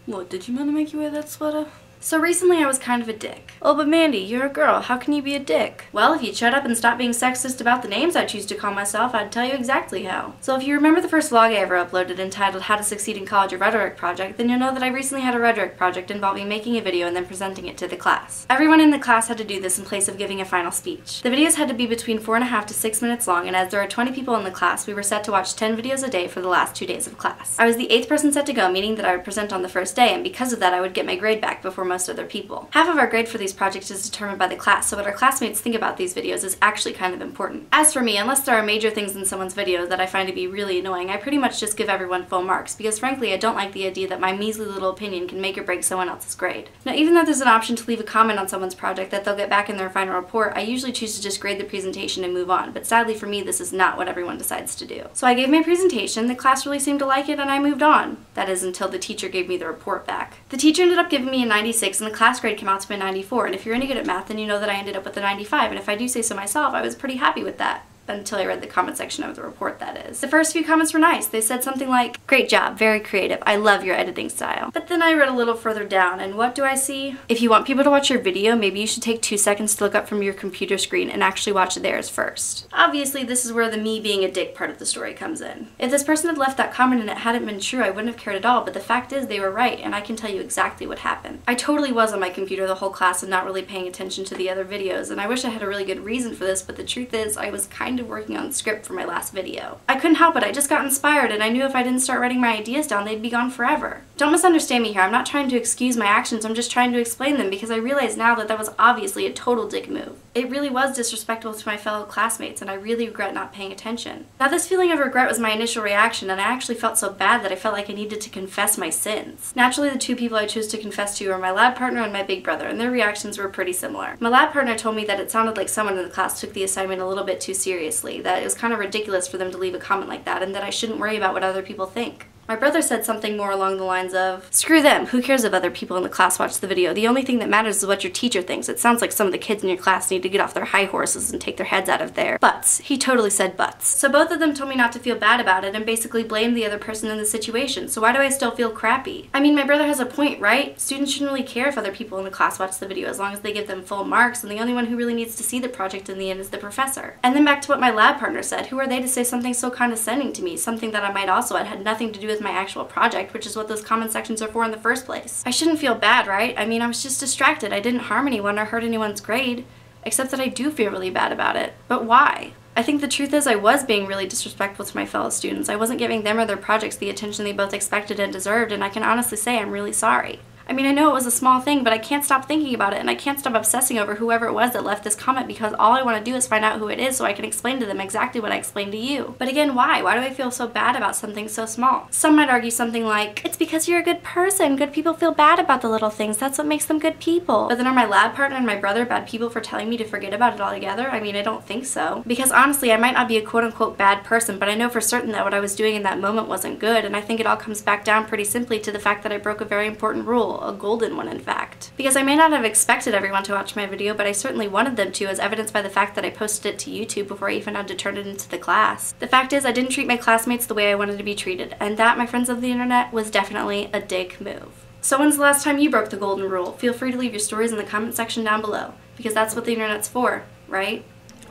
What, did your mother make you wear that sweater? So recently I was kind of a dick. Oh, but Mandy, you're a girl. How can you be a dick? Well, if you'd shut up and stop being sexist about the names I choose to call myself, I'd tell you exactly how. So if you remember the first vlog I ever uploaded entitled How to Succeed in College, a Rhetoric Project, then you'll know that I recently had a rhetoric project involving making a video and then presenting it to the class. Everyone in the class had to do this in place of giving a final speech. The videos had to be between 4.5 to 6 minutes long, and as there are 20 people in the class, we were set to watch 10 videos a day for the last 2 days of class. I was the 8th person set to go, meaning that I would present on the first day, and because of that I would get my grade back before most other people. Half of our grade for these projects is determined by the class, so what our classmates think about these videos is actually kind of important. As for me, unless there are major things in someone's video that I find to be really annoying, I pretty much just give everyone full marks, because frankly I don't like the idea that my measly little opinion can make or break someone else's grade. Now, even though there's an option to leave a comment on someone's project that they'll get back in their final report, I usually choose to just grade the presentation and move on, but sadly for me this is not what everyone decides to do. So I gave my presentation, the class really seemed to like it, and I moved on. That is, until the teacher gave me the report back. The teacher ended up giving me a 96 and the class grade came out to be a 94, and if you're any good at math then you know that I ended up with a 95, and if I do say so myself, I was pretty happy with that. Until I read the comment section of the report, that is. The first few comments were nice. They said something like, "Great job, very creative, I love your editing style." But then I read a little further down, and what do I see? If you want people to watch your video, maybe you should take 2 seconds to look up from your computer screen and actually watch theirs first. Obviously, this is where the me being a dick part of the story comes in. If this person had left that comment and it hadn't been true, I wouldn't have cared at all, but the fact is they were right, and I can tell you exactly what happened. I totally was on my computer the whole class and not really paying attention to the other videos, and I wish I had a really good reason for this, but the truth is I was kind of working on the script for my last video. I couldn't help it, I just got inspired, and I knew if I didn't start writing my ideas down, they'd be gone forever. Don't misunderstand me here, I'm not trying to excuse my actions, I'm just trying to explain them because I realize now that that was obviously a total dick move. It really was disrespectful to my fellow classmates, and I really regret not paying attention. Now, this feeling of regret was my initial reaction, and I actually felt so bad that I felt like I needed to confess my sins. Naturally, the 2 people I chose to confess to were my lab partner and my big brother, and their reactions were pretty similar. My lab partner told me that it sounded like someone in the class took the assignment a little bit too seriously, that it was kind of ridiculous for them to leave a comment like that, and that I shouldn't worry about what other people think. My brother said something more along the lines of, "Screw them, who cares if other people in the class watch the video? The only thing that matters is what your teacher thinks. It sounds like some of the kids in your class need to get off their high horses and take their heads out of their butts." He totally said butts. So both of them told me not to feel bad about it and basically blamed the other person in the situation, so why do I still feel crappy? I mean, my brother has a point, right? Students shouldn't really care if other people in the class watch the video as long as they give them full marks, and the only one who really needs to see the project in the end is the professor. And then back to what my lab partner said, who are they to say something so condescending to me, something that I might also add had nothing to do with my actual project, which is what those comment sections are for in the first place. I shouldn't feel bad, right? I mean, I was just distracted. I didn't harm anyone or hurt anyone's grade, except that I do feel really bad about it. But why? I think the truth is I was being really disrespectful to my fellow students. I wasn't giving them or their projects the attention they both expected and deserved, and I can honestly say I'm really sorry. I mean, I know it was a small thing, but I can't stop thinking about it, and I can't stop obsessing over whoever it was that left this comment because all I want to do is find out who it is so I can explain to them exactly what I explained to you. But again, why? Why do I feel so bad about something so small? Some might argue something like, "It's because you're a good person. Good people feel bad about the little things. That's what makes them good people." But then are my lab partner and my brother bad people for telling me to forget about it altogether? I mean, I don't think so. Because honestly, I might not be a quote-unquote bad person, but I know for certain that what I was doing in that moment wasn't good, and I think it all comes back down pretty simply to the fact that I broke a very important rule, a golden one in fact. Because I may not have expected everyone to watch my video, but I certainly wanted them to, as evidenced by the fact that I posted it to YouTube before I even had to turn it into the class. The fact is, I didn't treat my classmates the way I wanted to be treated, and that, my friends of the internet, was definitely a dick move. So when's the last time you broke the golden rule? Feel free to leave your stories in the comment section down below, because that's what the internet's for, right?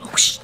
Oh, shh.